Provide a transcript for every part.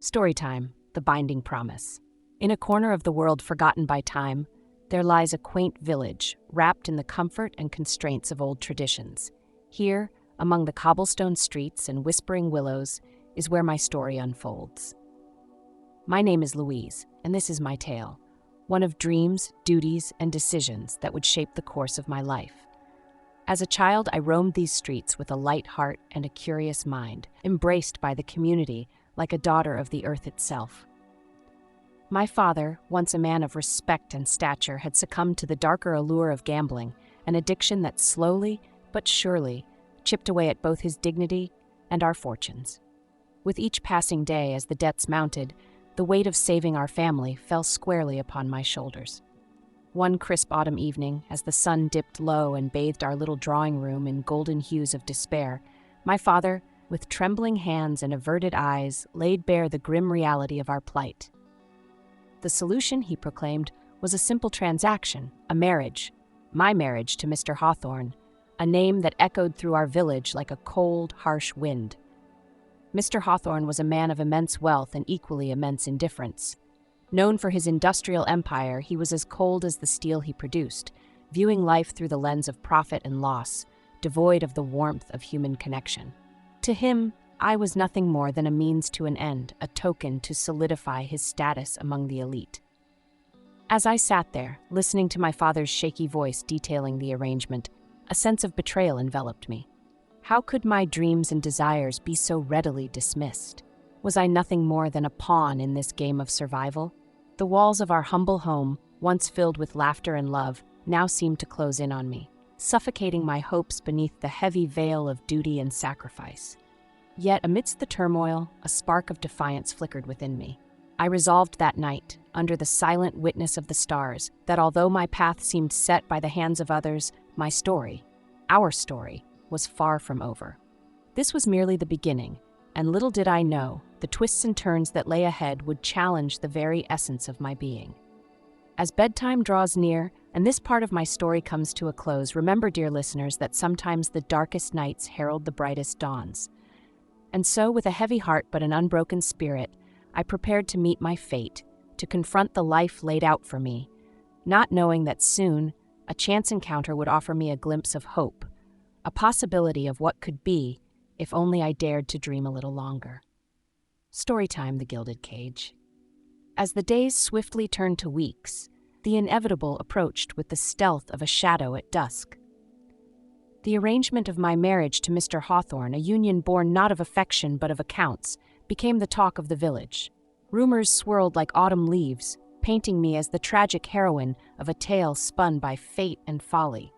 Story Time, the binding promise. In a corner of the world forgotten by time, there lies a quaint village wrapped in the comfort and constraints of old traditions. Here, among the cobblestone streets and whispering willows, is where my story unfolds. My name is Louise, and this is my tale, one of dreams, duties, and decisions that would shape the course of my life. As a child, I roamed these streets with a light heart and a curious mind, embraced by the community like a daughter of the earth itself. My father, once a man of respect and stature, had succumbed to the darker allure of gambling, an addiction that slowly but surely chipped away at both his dignity and our fortunes. With each passing day, as the debts mounted, the weight of saving our family fell squarely upon my shoulders. One crisp autumn evening, as the sun dipped low and bathed our little drawing room in golden hues of despair, my father, with trembling hands and averted eyes, laid bare the grim reality of our plight. The solution, he proclaimed, was a simple transaction, a marriage, my marriage to Mr. Hawthorne, a name that echoed through our village like a cold, harsh wind. Mr. Hawthorne was a man of immense wealth and equally immense indifference. Known for his industrial empire, he was as cold as the steel he produced, viewing life through the lens of profit and loss, devoid of the warmth of human connection. To him, I was nothing more than a means to an end, a token to solidify his status among the elite. As I sat there, listening to my father's shaky voice detailing the arrangement, a sense of betrayal enveloped me. How could my dreams and desires be so readily dismissed? Was I nothing more than a pawn in this game of survival? The walls of our humble home, once filled with laughter and love, now seemed to close in on me, suffocating my hopes beneath the heavy veil of duty and sacrifice. Yet amidst the turmoil, a spark of defiance flickered within me. I resolved that night, under the silent witness of the stars, that although my path seemed set by the hands of others, my story, our story, was far from over. This was merely the beginning, and little did I know, the twists and turns that lay ahead would challenge the very essence of my being. As bedtime draws near, and this part of my story comes to a close, remember, dear listeners, that sometimes the darkest nights herald the brightest dawns. And so, with a heavy heart but an unbroken spirit, I prepared to meet my fate, to confront the life laid out for me, not knowing that soon a chance encounter would offer me a glimpse of hope, a possibility of what could be if only I dared to dream a little longer. Storytime, the Gilded Cage. As the days swiftly turned to weeks, the inevitable approached with the stealth of a shadow at dusk. The arrangement of my marriage to Mr. Hawthorne, a union born not of affection but of accounts, became the talk of the village. Rumors swirled like autumn leaves, painting me as the tragic heroine of a tale spun by fate and folly.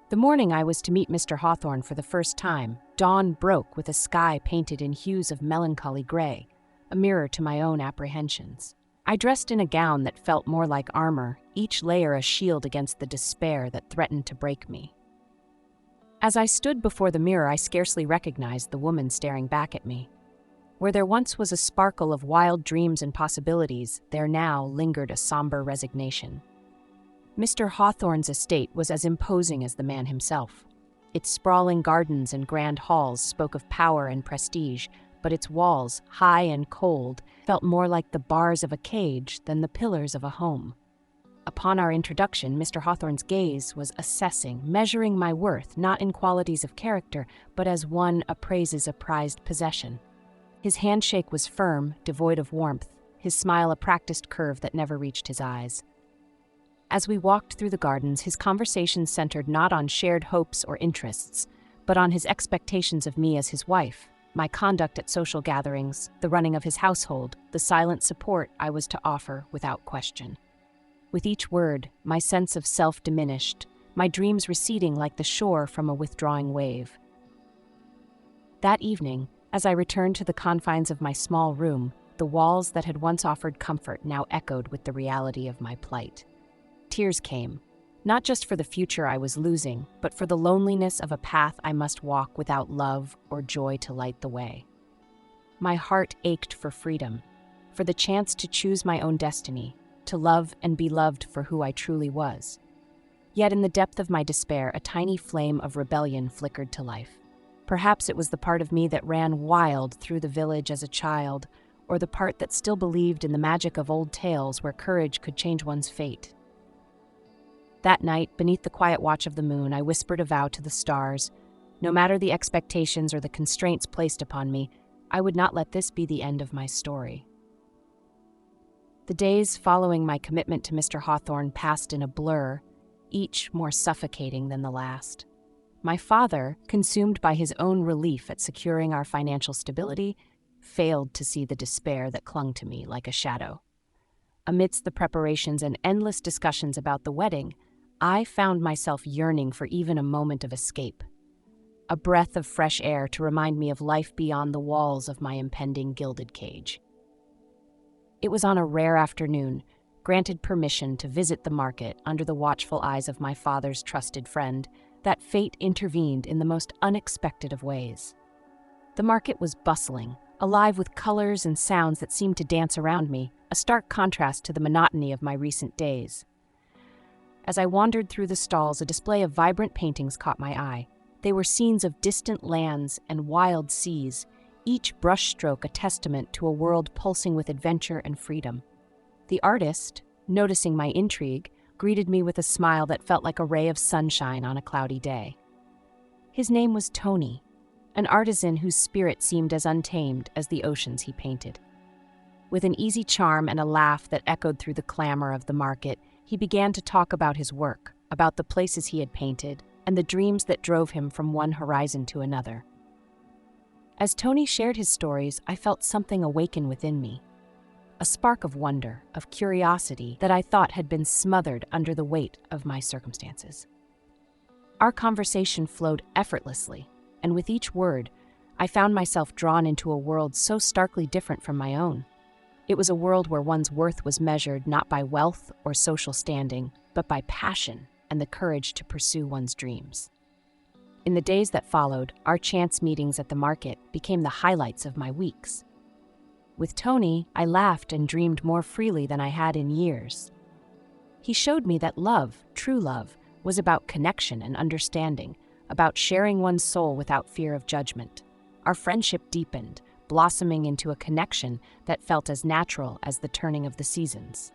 The morning I was to meet Mr. Hawthorne for the first time, dawn broke with a sky painted in hues of melancholy gray, a mirror to my own apprehensions. I dressed in a gown that felt more like armor, each layer a shield against the despair that threatened to break me. As I stood before the mirror, I scarcely recognized the woman staring back at me. Where there once was a sparkle of wild dreams and possibilities, there now lingered a somber resignation. Mr. Hawthorne's estate was as imposing as the man himself. Its sprawling gardens and grand halls spoke of power and prestige, but its walls, high and cold, felt more like the bars of a cage than the pillars of a home. Upon our introduction, Mr. Hawthorne's gaze was assessing, measuring my worth not in qualities of character, but as one appraises a prized possession. His handshake was firm, devoid of warmth, his smile a practiced curve that never reached his eyes. As we walked through the gardens, his conversation centered not on shared hopes or interests, but on his expectations of me as his wife, my conduct at social gatherings, the running of his household, the silent support I was to offer without question. With each word, my sense of self diminished, my dreams receding like the shore from a withdrawing wave. That evening, as I returned to the confines of my small room, the walls that had once offered comfort now echoed with the reality of my plight. Tears came, not just for the future I was losing, but for the loneliness of a path I must walk without love or joy to light the way. My heart ached for freedom, for the chance to choose my own destiny, to love and be loved for who I truly was. Yet in the depth of my despair, a tiny flame of rebellion flickered to life. Perhaps it was the part of me that ran wild through the village as a child, or the part that still believed in the magic of old tales where courage could change one's fate. That night, beneath the quiet watch of the moon, I whispered a vow to the stars. No matter the expectations or the constraints placed upon me, I would not let this be the end of my story. The days following my commitment to Mr. Hawthorne passed in a blur, each more suffocating than the last. My father, consumed by his own relief at securing our financial stability, failed to see the despair that clung to me like a shadow. Amidst the preparations and endless discussions about the wedding, I found myself yearning for even a moment of escape, a breath of fresh air to remind me of life beyond the walls of my impending gilded cage. It was on a rare afternoon, granted permission to visit the market under the watchful eyes of my father's trusted friend, that fate intervened in the most unexpected of ways. The market was bustling, alive with colors and sounds that seemed to dance around me, a stark contrast to the monotony of my recent days. As I wandered through the stalls, a display of vibrant paintings caught my eye. They were scenes of distant lands and wild seas, each brushstroke a testament to a world pulsing with adventure and freedom. The artist, noticing my intrigue, greeted me with a smile that felt like a ray of sunshine on a cloudy day. His name was Tony, an artisan whose spirit seemed as untamed as the oceans he painted. With an easy charm and a laugh that echoed through the clamor of the market, he began to talk about his work, about the places he had painted, and the dreams that drove him from one horizon to another. As Tony shared his stories, I felt something awaken within me, a spark of wonder, of curiosity that I thought had been smothered under the weight of my circumstances. Our conversation flowed effortlessly, and with each word, I found myself drawn into a world so starkly different from my own. It was a world where one's worth was measured not by wealth or social standing, but by passion and the courage to pursue one's dreams. In the days that followed, our chance meetings at the market became the highlights of my weeks. With Tony, I laughed and dreamed more freely than I had in years. He showed me that love, true love, was about connection and understanding, about sharing one's soul without fear of judgment. Our friendship deepened, blossoming into a connection that felt as natural as the turning of the seasons.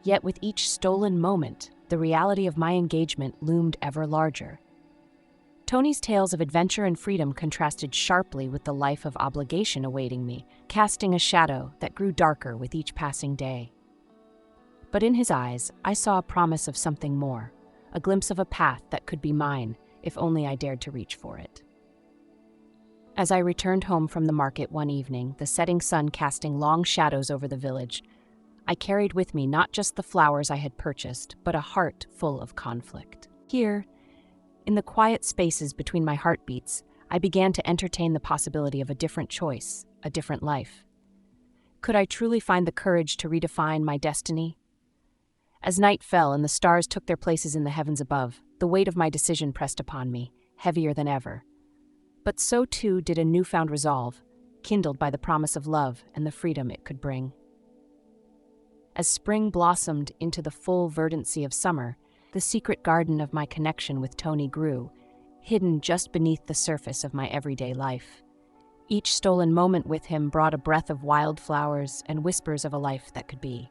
Yet with each stolen moment, the reality of my engagement loomed ever larger. Tony's tales of adventure and freedom contrasted sharply with the life of obligation awaiting me, casting a shadow that grew darker with each passing day. But in his eyes, I saw a promise of something more, a glimpse of a path that could be mine if only I dared to reach for it. As I returned home from the market one evening, the setting sun casting long shadows over the village, I carried with me not just the flowers I had purchased, but a heart full of conflict. Here, in the quiet spaces between my heartbeats, I began to entertain the possibility of a different choice, a different life. Could I truly find the courage to redefine my destiny? As night fell and the stars took their places in the heavens above, the weight of my decision pressed upon me, heavier than ever. But so too did a newfound resolve, kindled by the promise of love and the freedom it could bring. As spring blossomed into the full verdancy of summer, the secret garden of my connection with Tony grew, hidden just beneath the surface of my everyday life. Each stolen moment with him brought a breath of wildflowers and whispers of a life that could be.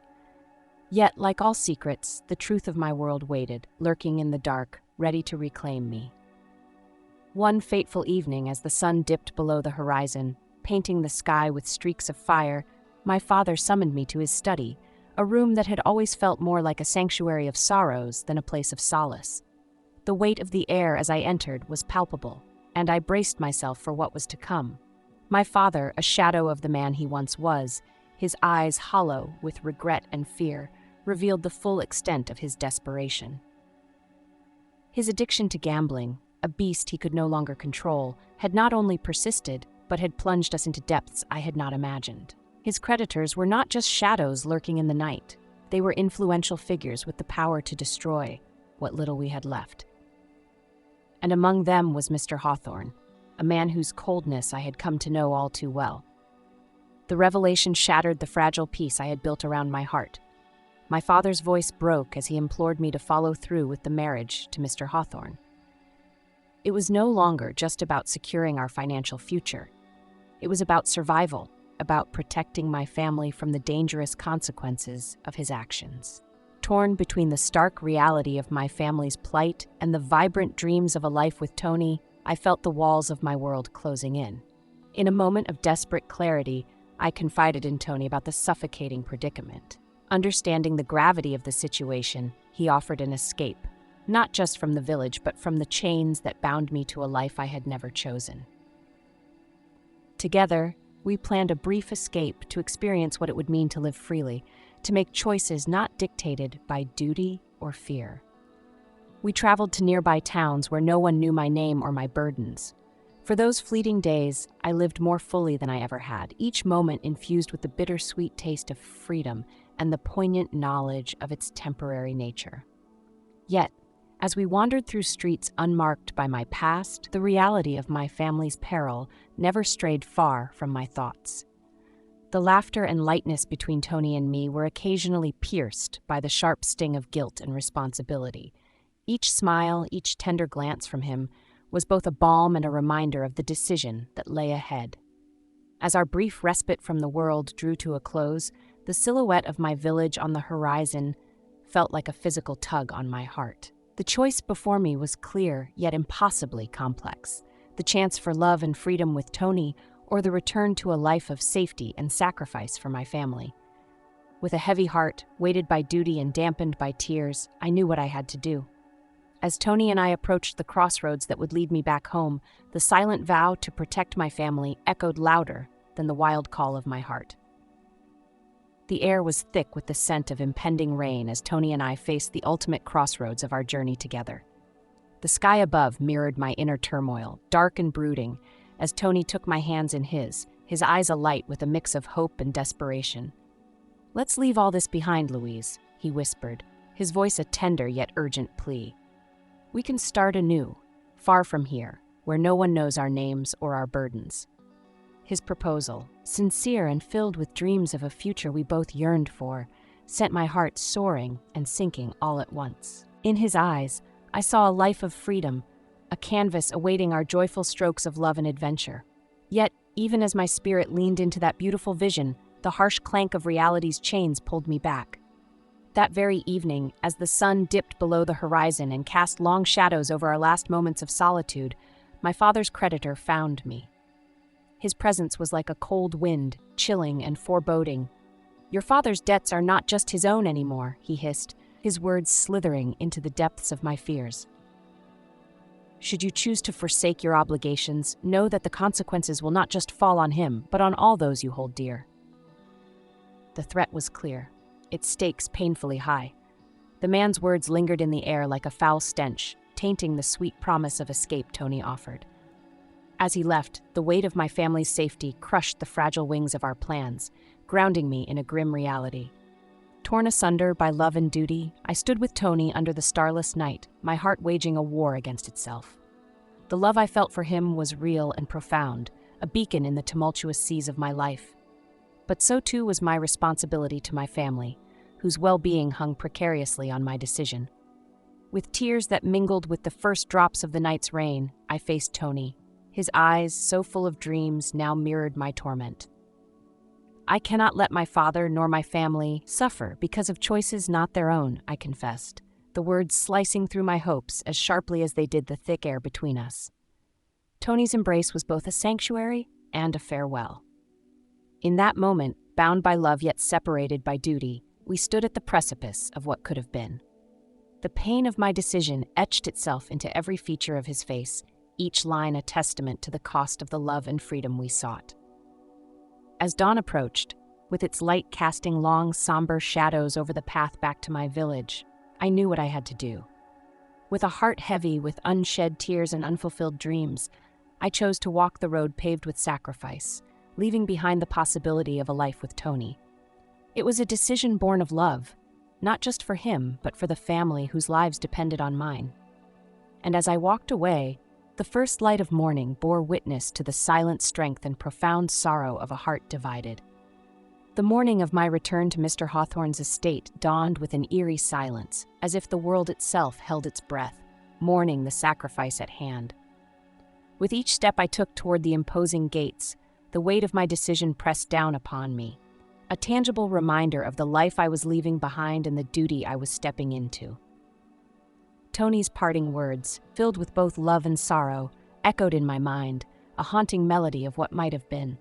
Yet, like all secrets, the truth of my world waited, lurking in the dark, ready to reclaim me. One fateful evening, as the sun dipped below the horizon, painting the sky with streaks of fire, my father summoned me to his study, a room that had always felt more like a sanctuary of sorrows than a place of solace. The weight of the air as I entered was palpable, and I braced myself for what was to come. My father, a shadow of the man he once was, his eyes hollow with regret and fear, revealed the full extent of his desperation. His addiction to gambling, a beast he could no longer control, had not only persisted, but had plunged us into depths I had not imagined. His creditors were not just shadows lurking in the night. They were influential figures with the power to destroy what little we had left. And among them was Mr. Hawthorne, a man whose coldness I had come to know all too well. The revelation shattered the fragile peace I had built around my heart. My father's voice broke as he implored me to follow through with the marriage to Mr. Hawthorne. It was no longer just about securing our financial future. It was about survival, about protecting my family from the dangerous consequences of his actions. Torn between the stark reality of my family's plight and the vibrant dreams of a life with Tony, I felt the walls of my world closing in. In a moment of desperate clarity, I confided in Tony about the suffocating predicament. Understanding the gravity of the situation, he offered an escape, not just from the village, but from the chains that bound me to a life I had never chosen. Together, we planned a brief escape to experience what it would mean to live freely, to make choices not dictated by duty or fear. We traveled to nearby towns where no one knew my name or my burdens. For those fleeting days, I lived more fully than I ever had, each moment infused with the bittersweet taste of freedom and the poignant knowledge of its temporary nature. Yet, as we wandered through streets unmarked by my past, the reality of my family's peril never strayed far from my thoughts. The laughter and lightness between Tony and me were occasionally pierced by the sharp sting of guilt and responsibility. Each smile, each tender glance from him was both a balm and a reminder of the decision that lay ahead. As our brief respite from the world drew to a close, the silhouette of my village on the horizon felt like a physical tug on my heart. The choice before me was clear, yet impossibly complex. The chance for love and freedom with Tony, or the return to a life of safety and sacrifice for my family. With a heavy heart, weighted by duty and dampened by tears, I knew what I had to do. As Tony and I approached the crossroads that would lead me back home, the silent vow to protect my family echoed louder than the wild call of my heart. The air was thick with the scent of impending rain as Tony and I faced the ultimate crossroads of our journey together. The sky above mirrored my inner turmoil, dark and brooding, as Tony took my hands in his eyes alight with a mix of hope and desperation. "Let's leave all this behind, Louise," he whispered, his voice a tender yet urgent plea. "We can start anew, far from here, where no one knows our names or our burdens." His proposal, sincere and filled with dreams of a future we both yearned for, sent my heart soaring and sinking all at once. In his eyes, I saw a life of freedom, a canvas awaiting our joyful strokes of love and adventure. Yet, even as my spirit leaned into that beautiful vision, the harsh clank of reality's chains pulled me back. That very evening, as the sun dipped below the horizon and cast long shadows over our last moments of solitude, my father's creditor found me. His presence was like a cold wind, chilling and foreboding. "Your father's debts are not just his own anymore," he hissed, his words slithering into the depths of my fears. "Should you choose to forsake your obligations, know that the consequences will not just fall on him, but on all those you hold dear." The threat was clear, its stakes painfully high. The man's words lingered in the air like a foul stench, tainting the sweet promise of escape Tony offered. As he left, the weight of my family's safety crushed the fragile wings of our plans, grounding me in a grim reality. Torn asunder by love and duty, I stood with Tony under the starless night, my heart waging a war against itself. The love I felt for him was real and profound, a beacon in the tumultuous seas of my life. But so too was my responsibility to my family, whose well-being hung precariously on my decision. With tears that mingled with the first drops of the night's rain, I faced Tony. His eyes, so full of dreams, now mirrored my torment. "I cannot let my father nor my family suffer because of choices not their own," I confessed, the words slicing through my hopes as sharply as they did the thick air between us. Tony's embrace was both a sanctuary and a farewell. In that moment, bound by love yet separated by duty, we stood at the precipice of what could have been. The pain of my decision etched itself into every feature of his face, each line a testament to the cost of the love and freedom we sought. As dawn approached, with its light casting long, somber shadows over the path back to my village, I knew what I had to do. With a heart heavy with unshed tears and unfulfilled dreams, I chose to walk the road paved with sacrifice, leaving behind the possibility of a life with Tony. It was a decision born of love, not just for him, but for the family whose lives depended on mine. And as I walked away, the first light of morning bore witness to the silent strength and profound sorrow of a heart divided. The morning of my return to Mr. Hawthorne's estate dawned with an eerie silence, as if the world itself held its breath, mourning the sacrifice at hand. With each step I took toward the imposing gates, the weight of my decision pressed down upon me, a tangible reminder of the life I was leaving behind and the duty I was stepping into. Tony's parting words, filled with both love and sorrow, echoed in my mind, a haunting melody of what might have been.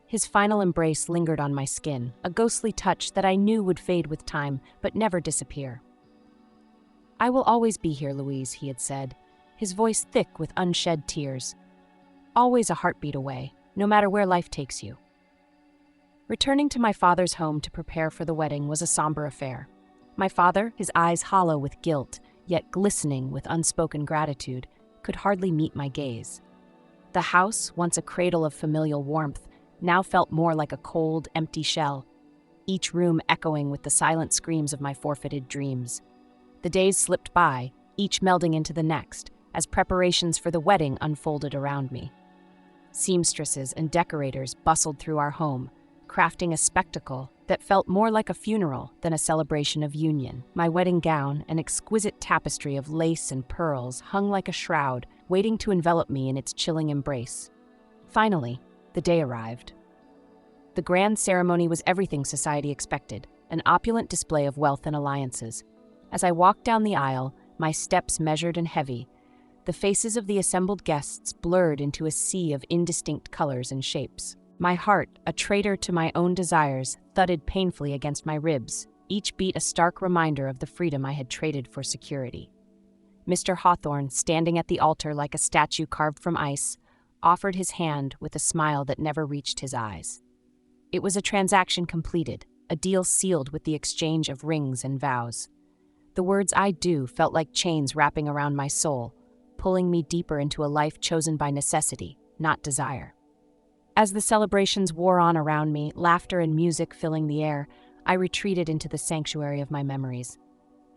His final embrace lingered on my skin, a ghostly touch that I knew would fade with time, but never disappear. "I will always be here, Louise," he had said, his voice thick with unshed tears. "Always a heartbeat away, no matter where life takes you." Returning to my father's home to prepare for the wedding was a somber affair. My father, his eyes hollow with guilt, yet glistening with unspoken gratitude, could hardly meet my gaze. The house, once a cradle of familial warmth, now felt more like a cold, empty shell, each room echoing with the silent screams of my forfeited dreams. The days slipped by, each melding into the next, as preparations for the wedding unfolded around me. Seamstresses and decorators bustled through our home, crafting a spectacle that felt more like a funeral than a celebration of union. My wedding gown, an exquisite tapestry of lace and pearls, hung like a shroud, waiting to envelop me in its chilling embrace. Finally, the day arrived. The grand ceremony was everything society expected, an opulent display of wealth and alliances. As I walked down the aisle, my steps measured and heavy, the faces of the assembled guests blurred into a sea of indistinct colors and shapes. My heart, a traitor to my own desires, thudded painfully against my ribs, each beat a stark reminder of the freedom I had traded for security. Mr. Hawthorne, standing at the altar like a statue carved from ice, offered his hand with a smile that never reached his eyes. It was a transaction completed, a deal sealed with the exchange of rings and vows. The words "I do" felt like chains wrapping around my soul, pulling me deeper into a life chosen by necessity, not desire. As the celebrations wore on around me, laughter and music filling the air, I retreated into the sanctuary of my memories.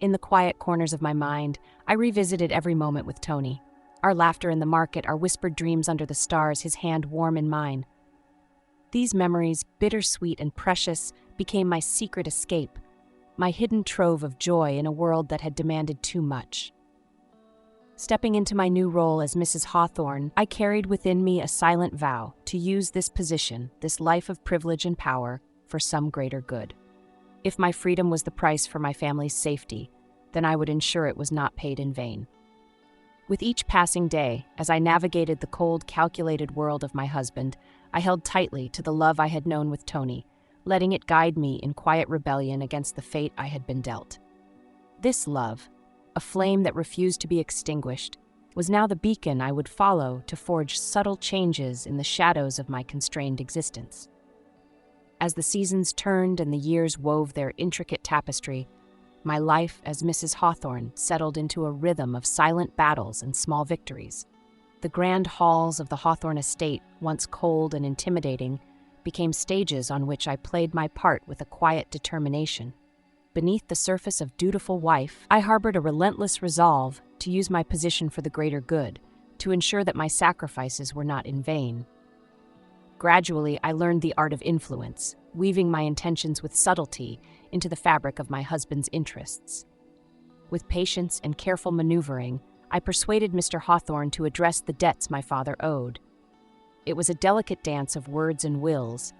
In the quiet corners of my mind, I revisited every moment with Tony. Our laughter in the market, our whispered dreams under the stars, his hand warm in mine. These memories, bittersweet and precious, became my secret escape, my hidden trove of joy in a world that had demanded too much. Stepping into my new role as Mrs. Hawthorne, I carried within me a silent vow to use this position, this life of privilege and power, for some greater good. If my freedom was the price for my family's safety, then I would ensure it was not paid in vain. With each passing day, as I navigated the cold, calculated world of my husband, I held tightly to the love I had known with Tony, letting it guide me in quiet rebellion against the fate I had been dealt. This love, a flame that refused to be extinguished, was now the beacon I would follow to forge subtle changes in the shadows of my constrained existence. As the seasons turned and the years wove their intricate tapestry, my life as Mrs. Hawthorne settled into a rhythm of silent battles and small victories. The grand halls of the Hawthorne estate, once cold and intimidating, became stages on which I played my part with a quiet determination. Beneath the surface of dutiful wife, I harbored a relentless resolve to use my position for the greater good, to ensure that my sacrifices were not in vain. Gradually, I learned the art of influence, weaving my intentions with subtlety into the fabric of my husband's interests. With patience and careful maneuvering, I persuaded Mr. Hawthorne to address the debts my father owed. It was a delicate dance of words and wills,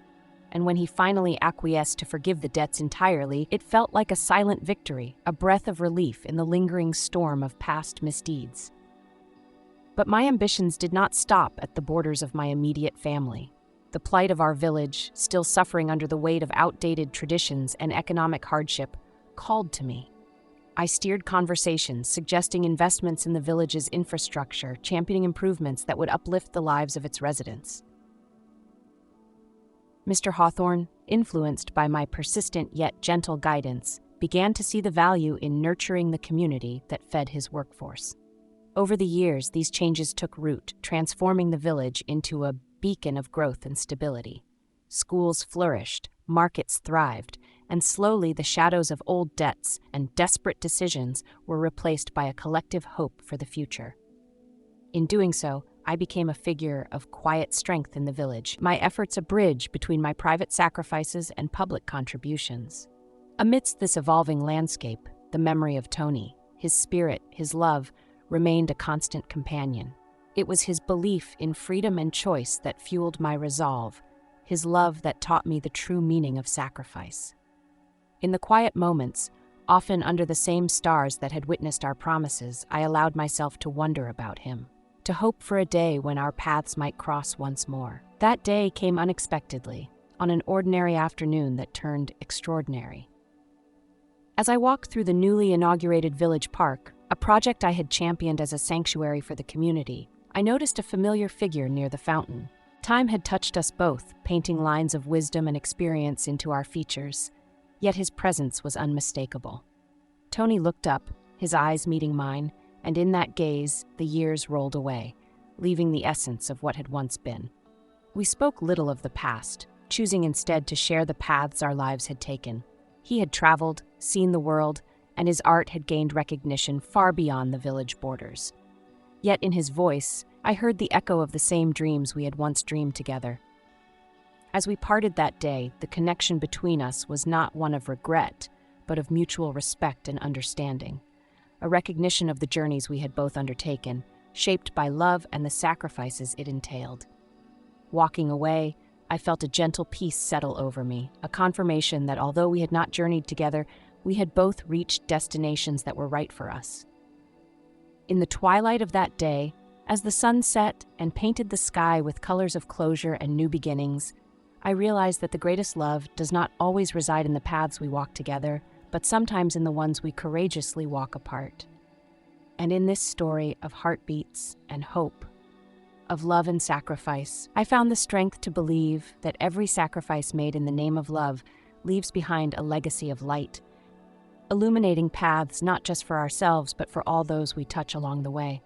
and when he finally acquiesced to forgive the debts entirely, it felt like a silent victory, a breath of relief in the lingering storm of past misdeeds. But my ambitions did not stop at the borders of my immediate family. The plight of our village, still suffering under the weight of outdated traditions and economic hardship, called to me. I steered conversations, suggesting investments in the village's infrastructure, championing improvements that would uplift the lives of its residents. Mr. Hawthorne, influenced by my persistent yet gentle guidance, began to see the value in nurturing the community that fed his workforce. Over the years, these changes took root, transforming the village into a beacon of growth and stability. Schools flourished, markets thrived, and slowly the shadows of old debts and desperate decisions were replaced by a collective hope for the future. In doing so, I became a figure of quiet strength in the village, my efforts a bridge between my private sacrifices and public contributions. Amidst this evolving landscape, the memory of Tony, his spirit, his love, remained a constant companion. It was his belief in freedom and choice that fueled my resolve, his love that taught me the true meaning of sacrifice. In the quiet moments, often under the same stars that had witnessed our promises, I allowed myself to wonder about him, to hope for a day when our paths might cross once more. That day came unexpectedly, on an ordinary afternoon that turned extraordinary. As I walked through the newly inaugurated village park, a project I had championed as a sanctuary for the community, I noticed a familiar figure near the fountain. Time had touched us both, painting lines of wisdom and experience into our features, yet his presence was unmistakable. Tony looked up, his eyes meeting mine, and in that gaze, the years rolled away, leaving the essence of what had once been. We spoke little of the past, choosing instead to share the paths our lives had taken. He had traveled, seen the world, and his art had gained recognition far beyond the village borders. Yet in his voice, I heard the echo of the same dreams we had once dreamed together. As we parted that day, the connection between us was not one of regret, but of mutual respect and understanding, a recognition of the journeys we had both undertaken, shaped by love and the sacrifices it entailed. Walking away, I felt a gentle peace settle over me, a confirmation that although we had not journeyed together, we had both reached destinations that were right for us. In the twilight of that day, as the sun set and painted the sky with colors of closure and new beginnings, I realized that the greatest love does not always reside in the paths we walk together, but sometimes in the ones we courageously walk apart. And in this story of heartbeats and hope, of love and sacrifice, I found the strength to believe that every sacrifice made in the name of love leaves behind a legacy of light, illuminating paths not just for ourselves but for all those we touch along the way.